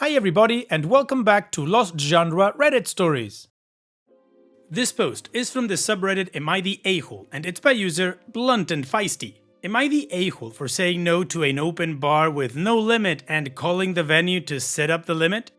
Hi everybody and welcome back to Lost Genre Reddit Stories. This post is from the subreddit Am I the A-hole and it's by user Blunt and Feisty. Am I the a-hole for saying no to an open bar with no limit and calling the venue to set up the limit?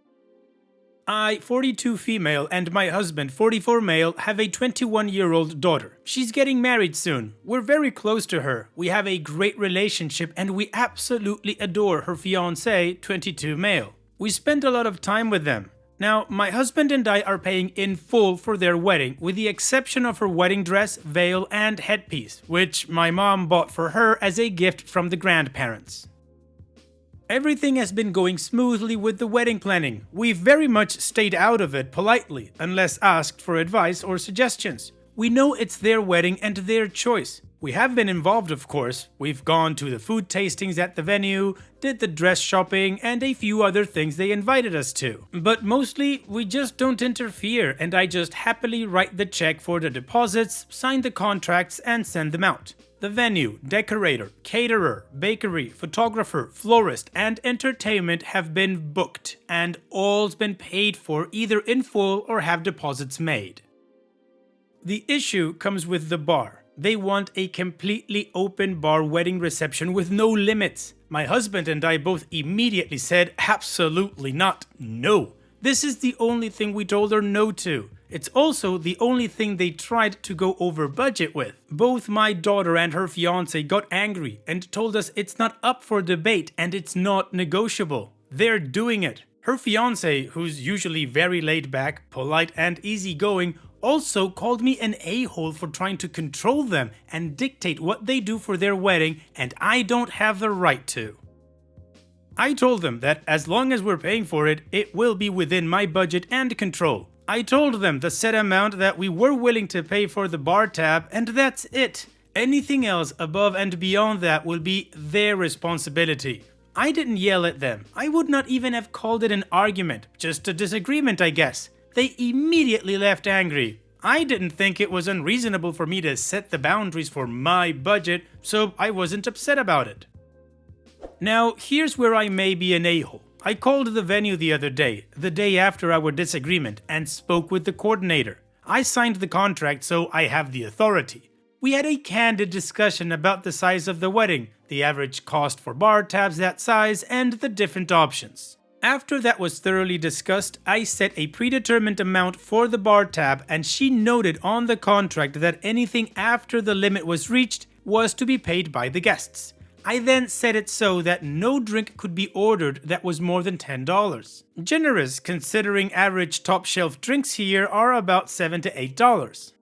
I, 42 female, and my husband, 44 male, have a 21-year-old daughter. She's getting married soon. We're very close to her. We have a great relationship and we absolutely adore her fiancé, 22 male. We spend a lot of time with them. Now, my husband and I are paying in full for their wedding, with the exception of her wedding dress, veil, and headpiece, which my mom bought for her as a gift from the grandparents. Everything has been going smoothly with the wedding planning. We've very much stayed out of it politely, unless asked for advice or suggestions. We know it's their wedding and their choice. We have been involved, of course. We've gone to the food tastings at the venue, did the dress shopping, and a few other things they invited us to. But mostly, we just don't interfere, and I just happily write the check for the deposits, sign the contracts, and send them out. The venue, decorator, caterer, bakery, photographer, florist, and entertainment have been booked, and all's been paid for either in full or have deposits made. The issue comes with the bar. They want a completely open bar wedding reception with no limits. My husband and I both immediately said absolutely not, no. This is the only thing we told her no to. It's also the only thing they tried to go over budget with. Both my daughter and her fiancé got angry and told us it's not up for debate and it's not negotiable. They're doing it. Her fiancé, who's usually very laid back, polite, and easygoing, also called me an a-hole for trying to control them and dictate what they do for their wedding, and I don't have the right to. I told them that as long as we're paying for it, it will be within my budget and control. I told them the set amount that we were willing to pay for the bar tab, and that's it. Anything else above and beyond that will be their responsibility. I didn't yell at them. I would not even have called it an argument, just a disagreement, I guess. They immediately left angry. I didn't think it was unreasonable for me to set the boundaries for my budget, so I wasn't upset about it. Now, here's where I may be an a-hole. I called the venue the other day, the day after our disagreement, and spoke with the coordinator. I signed the contract, so I have the authority. We had a candid discussion about the size of the wedding, the average cost for bar tabs that size, and the different options. After that was thoroughly discussed, I set a predetermined amount for the bar tab, and she noted on the contract that anything after the limit was reached was to be paid by the guests. I then set it so that no drink could be ordered that was more than $10. Generous, considering average top shelf drinks here are about $7 to $8.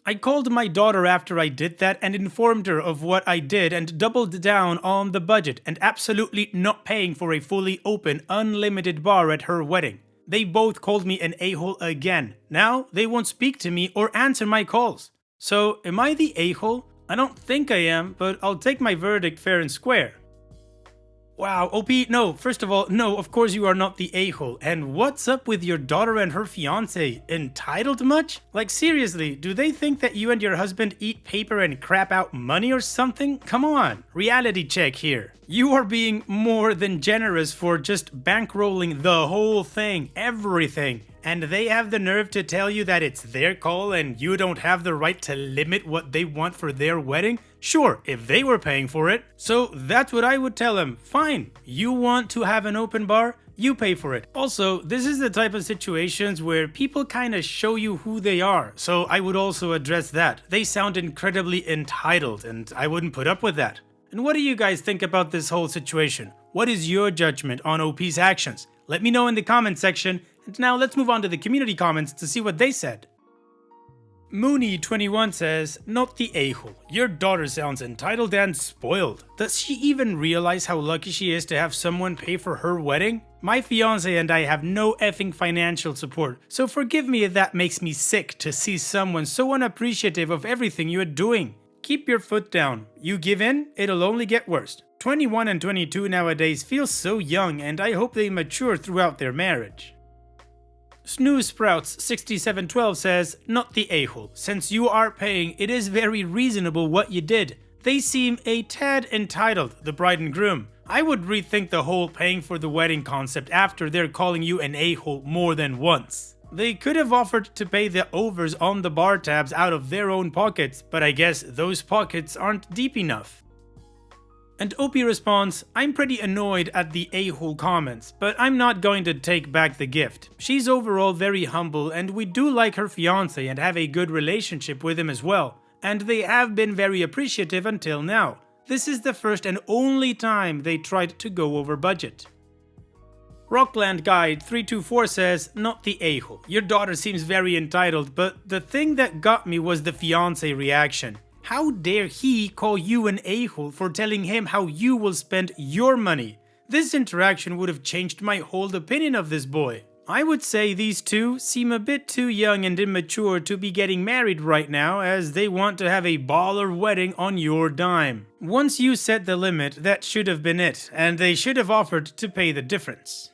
I called my daughter after I did that and informed her of what I did and doubled down on the budget and absolutely not paying for a fully open, unlimited bar at her wedding. They both called me an a-hole again. Now they won't speak to me or answer my calls. So am I the a-hole? I don't think I am, but I'll take my verdict fair and square. Wow, OP, no, first of all, no, of course you are not the a-hole. And what's up with your daughter and her fiancé? Entitled much? Like seriously, do they think that you and your husband eat paper and crap out money or something? Come on, reality check here. You are being more than generous for just bankrolling the whole thing, everything. And they have the nerve to tell you that it's their call and you don't have the right to limit what they want for their wedding? Sure, if they were paying for it. So that's what I would tell them. Fine, you want to have an open bar? You pay for it. Also, this is the type of situations where people kind of show you who they are. So I would also address that. They sound incredibly entitled and I wouldn't put up with that. And what do you guys think about this whole situation? What is your judgment on OP's actions? Let me know in the comment section. And now let's move on to the community comments to see what they said. Mooney21 says, not the a-hole. Your daughter sounds entitled and spoiled. Does she even realize how lucky she is to have someone pay for her wedding? My fiancé and I have no effing financial support, so forgive me if that makes me sick to see someone so unappreciative of everything you are doing. Keep your foot down. You give in, it'll only get worse. 21 and 22 nowadays feel so young and I hope they mature throughout their marriage. Snooze Sprouts 6712 says, not the a-hole. Since you are paying, it is very reasonable what you did. They seem a tad entitled, the bride and groom. I would rethink the whole paying for the wedding concept after they're calling you an a-hole more than once. They could have offered to pay the overs on the bar tabs out of their own pockets, but I guess those pockets aren't deep enough. And Opie responds, I'm pretty annoyed at the a-hole comments, but I'm not going to take back the gift. She's overall very humble and we do like her fiancé and have a good relationship with him as well. And they have been very appreciative until now. This is the first and only time they tried to go over budget. Rockland Guide 324 says, not the a-hole. Your daughter seems very entitled, but the thing that got me was the fiancé reaction. How dare he call you an a-hole for telling him how you will spend your money? This interaction would have changed my whole opinion of this boy. I would say these two seem a bit too young and immature to be getting married right now, as they want to have a baller wedding on your dime. Once you set the limit, that should have been it, and they should have offered to pay the difference.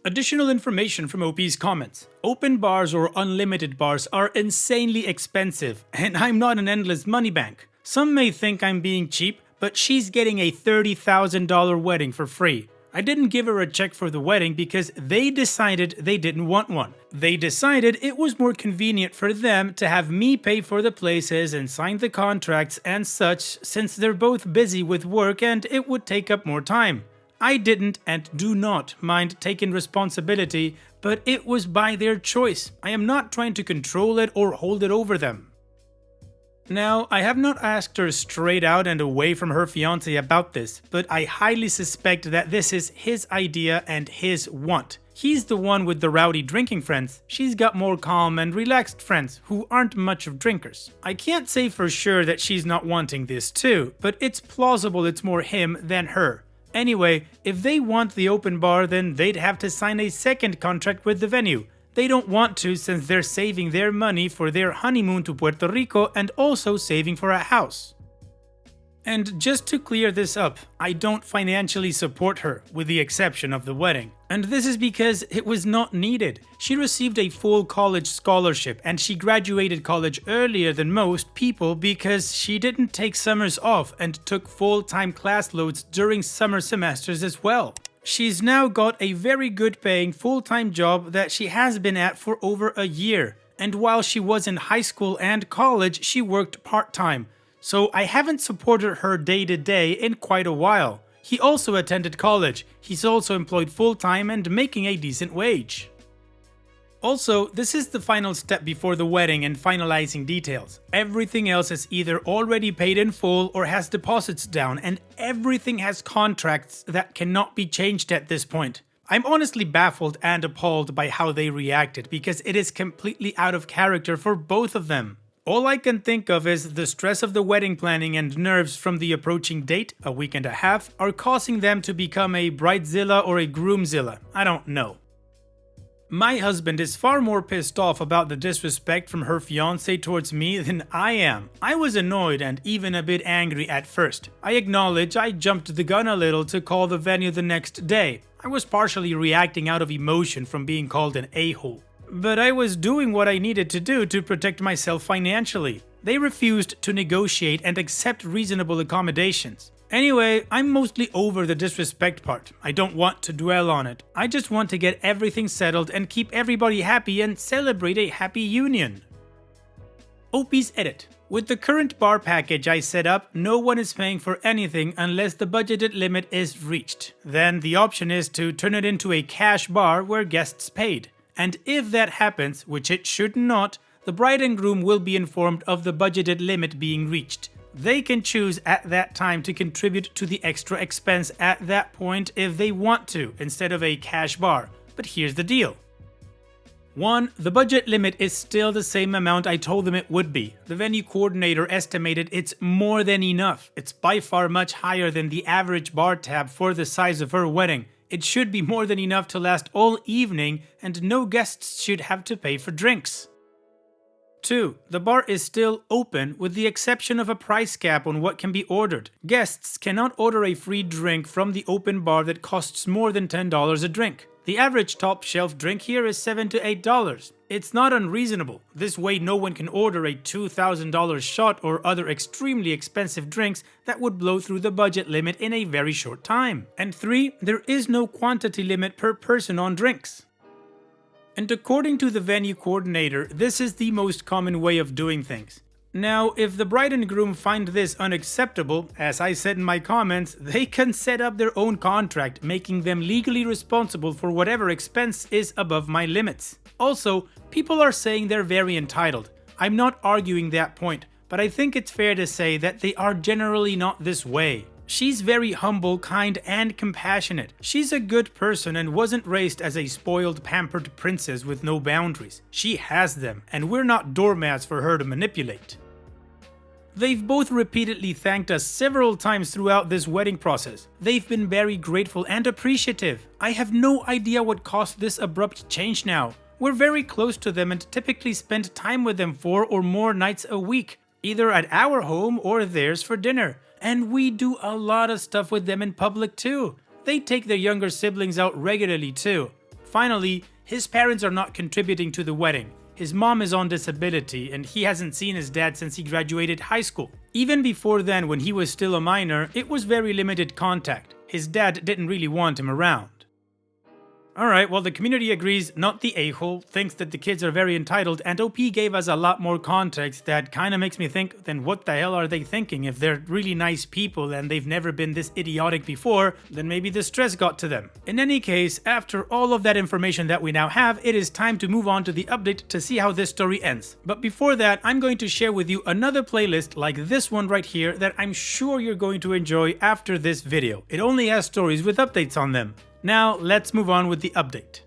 Additional information from OP's comments. Open bars or unlimited bars are insanely expensive, and I'm not an endless money bank. Some may think I'm being cheap, but she's getting a $30,000 wedding for free. I didn't give her a check for the wedding because they decided they didn't want one. They decided it was more convenient for them to have me pay for the places and sign the contracts and such, since they're both busy with work and it would take up more time. I didn't and do not mind taking responsibility, but it was by their choice. I am not trying to control it or hold it over them. Now, I have not asked her straight out and away from her fiancé about this, but I highly suspect that this is his idea and his want. He's the one with the rowdy drinking friends. She's got more calm and relaxed friends who aren't much of drinkers. I can't say for sure that she's not wanting this too, but it's plausible it's more him than her. Anyway, if they want the open bar, then they'd have to sign a second contract with the venue. They don't want to since they're saving their money for their honeymoon to Puerto Rico and also saving for a house. And just to clear this up, I don't financially support her, with the exception of the wedding. And this is because it was not needed. She received a full college scholarship and she graduated college earlier than most people because she didn't take summers off and took full-time class loads during summer semesters as well. She's now got a very good paying full-time job that she has been at for over a year. And while she was in high school and college, she worked part-time. So I haven't supported her day to day in quite a while. He also attended college. He's also employed full-time and making a decent wage. Also, this is the final step before the wedding and finalizing details. Everything else is either already paid in full or has deposits down, and everything has contracts that cannot be changed at this point. I'm honestly baffled and appalled by how they reacted because it is completely out of character for both of them. All I can think of is the stress of the wedding planning and nerves from the approaching date, a week and a half, are causing them to become a bridezilla or a groomzilla. I don't know. My husband is far more pissed off about the disrespect from her fiancé towards me than I am. I was annoyed and even a bit angry at first. I acknowledge I jumped the gun a little to call the venue the next day. I was partially reacting out of emotion from being called an a-hole. But I was doing what I needed to do to protect myself financially. They refused to negotiate and accept reasonable accommodations. Anyway, I'm mostly over the disrespect part. I don't want to dwell on it. I just want to get everything settled and keep everybody happy and celebrate a happy union. OP's edit. With the current bar package I set up, no one is paying for anything unless the budgeted limit is reached. Then the option is to turn it into a cash bar where guests paid. And if that happens, which it should not, the bride and groom will be informed of the budgeted limit being reached. They can choose at that time to contribute to the extra expense at that point if they want to, instead of a cash bar. But here's the deal. 1. The budget limit is still the same amount I told them it would be. The venue coordinator estimated it's more than enough. It's by far much higher than the average bar tab for the size of her wedding. It should be more than enough to last all evening, and no guests should have to pay for drinks. 2. The bar is still open with the exception of a price cap on what can be ordered. Guests cannot order a free drink from the open bar that costs more than $10 a drink. The average top shelf drink here is $7 to $8. It's not unreasonable. This way no one can order a $2,000 shot or other extremely expensive drinks that would blow through the budget limit in a very short time. And 3, there is no quantity limit per person on drinks. And according to the venue coordinator, this is the most common way of doing things. Now, if the bride and groom find this unacceptable, as I said in my comments, they can set up their own contract, making them legally responsible for whatever expense is above my limits. Also, people are saying they're very entitled. I'm not arguing that point, but I think it's fair to say that they are generally not this way. She's very humble, kind, and compassionate. She's a good person and wasn't raised as a spoiled, pampered princess with no boundaries. She has them, and we're not doormats for her to manipulate. They've both repeatedly thanked us several times throughout this wedding process. They've been very grateful and appreciative. I have no idea what caused this abrupt change now. We're very close to them and typically spend time with them 4 or more nights a week, either at our home or theirs for dinner. And we do a lot of stuff with them in public too. They take their younger siblings out regularly too. Finally, his parents are not contributing to the wedding. His mom is on disability and he hasn't seen his dad since he graduated high school. Even before then, when he was still a minor, it was very limited contact. His dad didn't really want him around. Alright, well the community agrees, not the a-hole, thinks that the kids are very entitled, and OP gave us a lot more context that kinda makes me think, then what the hell are they thinking? If they're really nice people and they've never been this idiotic before, then maybe the stress got to them. In any case, after all of that information that we now have, it is time to move on to the update to see how this story ends. But before that, I'm going to share with you another playlist like this one right here that I'm sure you're going to enjoy after this video. It only has stories with updates on them. Now, let's move on with the update.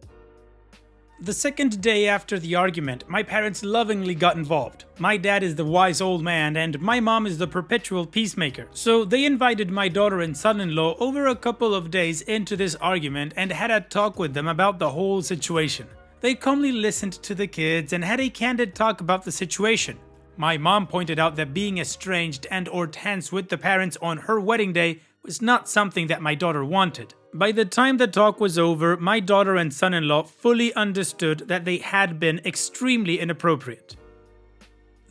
The second day after the argument, my parents lovingly got involved. My dad is the wise old man and my mom is the perpetual peacemaker. So they invited my daughter and son-in-law over a couple of days into this argument and had a talk with them about the whole situation. They calmly listened to the kids and had a candid talk about the situation. My mom pointed out that being estranged and or tense with the parents on her wedding day was not something that my daughter wanted. By the time the talk was over, my daughter and son-in-law fully understood that they had been extremely inappropriate.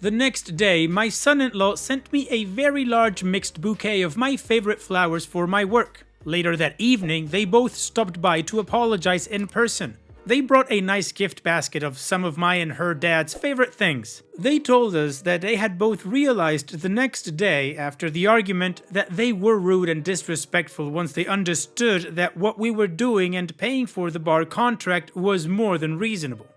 The next day, my son-in-law sent me a very large mixed bouquet of my favorite flowers for my work. Later that evening, they both stopped by to apologize in person. They brought a nice gift basket of some of my and her dad's favorite things. They told us that they had both realized the next day after the argument that they were rude and disrespectful once they understood that what we were doing and paying for the bar contract was more than reasonable.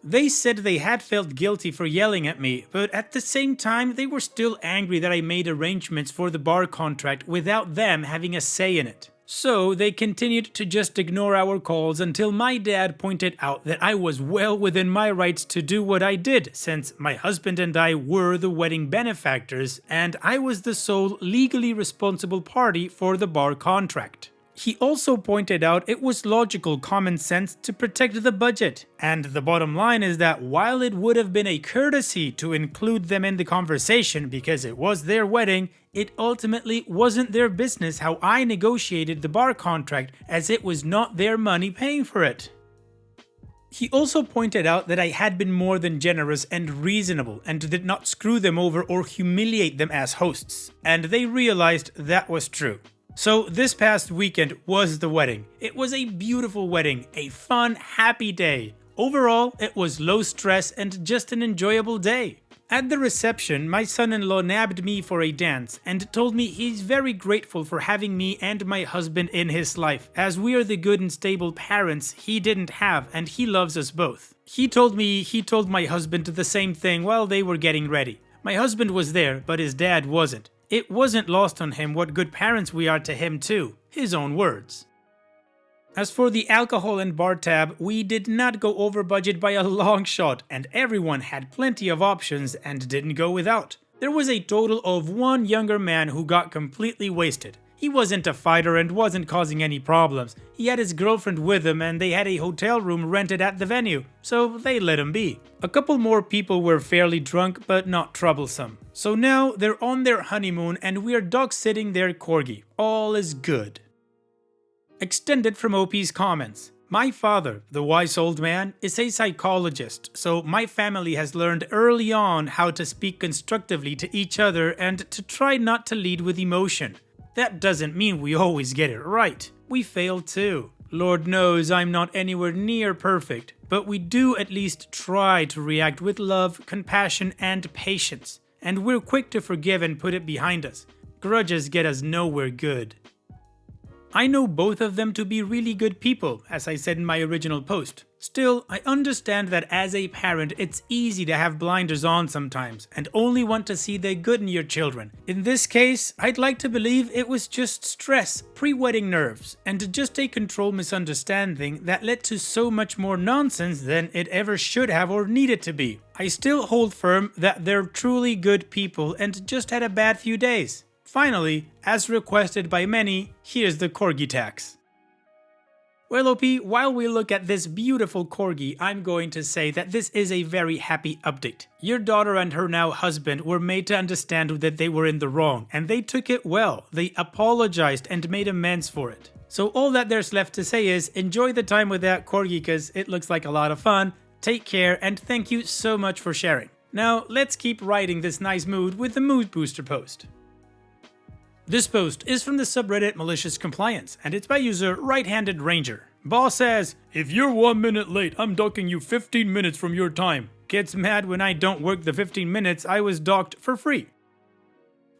They said they had felt guilty for yelling at me, but at the same time they were still angry that I made arrangements for the bar contract without them having a say in it. So they continued to just ignore our calls until my dad pointed out that I was well within my rights to do what I did, since my husband and I were the wedding benefactors and I was the sole legally responsible party for the bar contract. He also pointed out it was logical common sense to protect the budget, and the bottom line is that while it would have been a courtesy to include them in the conversation because it was their wedding, it ultimately wasn't their business how I negotiated the bar contract, as it was not their money paying for it. He also pointed out that I had been more than generous and reasonable and did not screw them over or humiliate them as hosts, and they realized that was true. So this past weekend was the wedding. It was a beautiful wedding, a fun, happy day. Overall, it was low stress and just an enjoyable day. At the reception, my son-in-law nabbed me for a dance and told me he's very grateful for having me and my husband in his life, as we are the good and stable parents he didn't have and he loves us both. He told me he told my husband the same thing while they were getting ready. My husband was there, but his dad wasn't. It wasn't lost on him what good parents we are to him too, his own words. As for the alcohol and bar tab, we did not go over budget by a long shot, and everyone had plenty of options and didn't go without. There was a total of one younger man who got completely wasted. He wasn't a fighter and wasn't causing any problems. He had his girlfriend with him and they had a hotel room rented at the venue, so they let him be. A couple more people were fairly drunk but not troublesome. So now they're on their honeymoon and we're dog-sitting their corgi. All is good. Extended from OP's comments. My father, the wise old man, is a psychologist, so my family has learned early on how to speak constructively to each other and to try not to lead with emotion. That doesn't mean we always get it right. We fail too. Lord knows I'm not anywhere near perfect, but we do at least try to react with love, compassion, and patience. And we're quick to forgive and put it behind us. Grudges get us nowhere good. I know both of them to be really good people, as I said in my original post. Still, I understand that as a parent, it's easy to have blinders on sometimes and only want to see the good in your children. In this case, I'd like to believe it was just stress, pre-wedding nerves, and just a control misunderstanding that led to so much more nonsense than it ever should have or needed to be. I still hold firm that they're truly good people and just had a bad few days. Finally, as requested by many, here's the Corgi Tax. Well, OP, while we look at this beautiful corgi, I'm going to say that this is a very happy update. Your daughter and her now husband were made to understand that they were in the wrong, and they took it well. They apologized and made amends for it. So all that there's left to say is enjoy the time with that corgi because it looks like a lot of fun. Take care, and thank you so much for sharing. Now, let's keep riding this nice mood with the Mood Booster post. This post is from the subreddit Malicious Compliance, and it's by user Right-Handed Ranger. Boss says, if you're 1 minute late, I'm docking you 15 minutes from your time. Gets mad when I don't work the 15 minutes I was docked for free.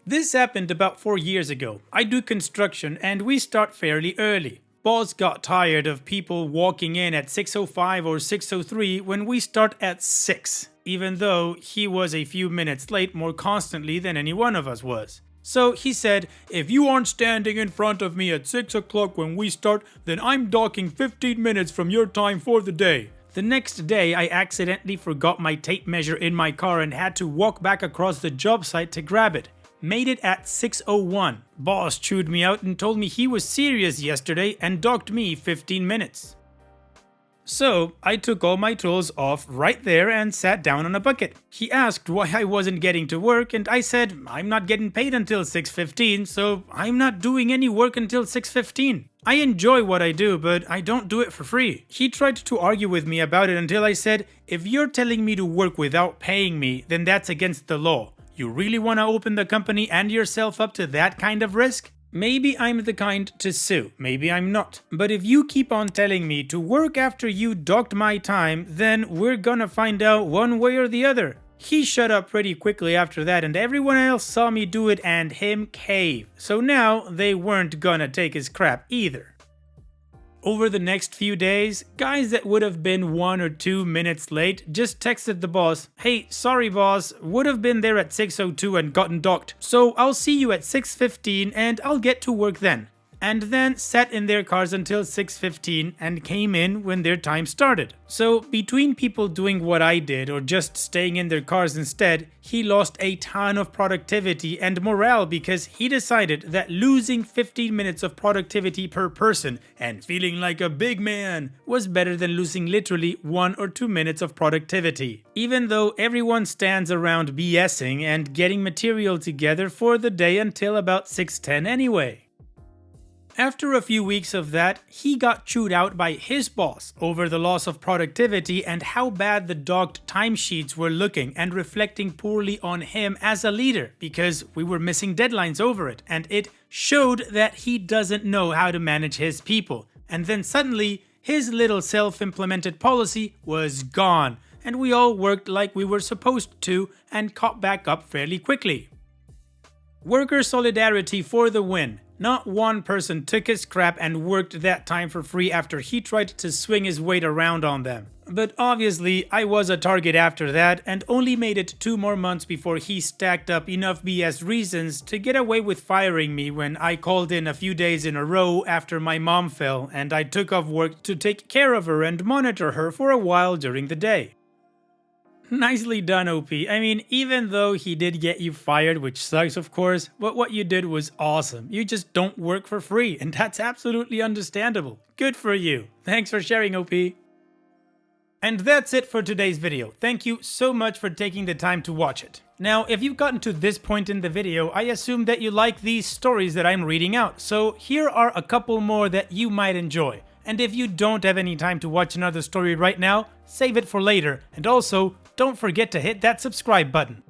This happened about 4 years ago. I do construction and we start fairly early. Boss got tired of people walking in at 6:05 or 6:03 when we start at 6, even though he was a few minutes late more constantly than any one of us was. So he said, if you aren't standing in front of me at 6 o'clock when we start, then I'm docking 15 minutes from your time for the day. The next day, I accidentally forgot my tape measure in my car and had to walk back across the job site to grab it. Made it at 6:01. Boss chewed me out and told me he was serious yesterday and docked me 15 minutes. So, I took all my tools off right there and sat down on a bucket. He asked why I wasn't getting to work and I said, I'm not getting paid until 6:15, so I'm not doing any work until 6:15. I enjoy what I do, but I don't do it for free. He tried to argue with me about it until I said, if you're telling me to work without paying me, then that's against the law. You really want to open the company and yourself up to that kind of risk? Maybe I'm the kind to sue, maybe I'm not. But if you keep on telling me to work after you docked my time, then we're gonna find out one way or the other. He shut up pretty quickly after that and everyone else saw me do it and him cave. So now they weren't gonna take his crap either. Over the next few days, guys that would have been 1 or 2 minutes late just texted the boss, hey, sorry boss, would have been there at 6:02 and gotten docked, so I'll see you at 6:15 and I'll get to work then. And then sat in their cars until 6:15 and came in when their time started. So between people doing what I did or just staying in their cars instead, he lost a ton of productivity and morale because he decided that losing 15 minutes of productivity per person and feeling like a big man was better than losing literally 1 or 2 minutes of productivity. Even though everyone stands around BSing and getting material together for the day until about 6:10 anyway. After a few weeks of that, he got chewed out by his boss over the loss of productivity and how bad the docked timesheets were looking and reflecting poorly on him as a leader because we were missing deadlines over it and it showed that he doesn't know how to manage his people. And then suddenly, his little self-implemented policy was gone and we all worked like we were supposed to and caught back up fairly quickly. Worker solidarity for the win. Not one person took his crap and worked that time for free after he tried to swing his weight around on them. But obviously, I was a target after that and only made it 2 more months before he stacked up enough BS reasons to get away with firing me when I called in a few days in a row after my mom fell and I took off work to take care of her and monitor her for a while during the day. Nicely done, OP. I mean, even though he did get you fired, which sucks of course, but what you did was awesome. You just don't work for free, and that's absolutely understandable. Good for you. Thanks for sharing, OP. And that's it for today's video. Thank you so much for taking the time to watch it. Now, if you've gotten to this point in the video, I assume that you like these stories that I'm reading out, so here are a couple more that you might enjoy. And if you don't have any time to watch another story right now, save it for later, and also, don't forget to hit that subscribe button.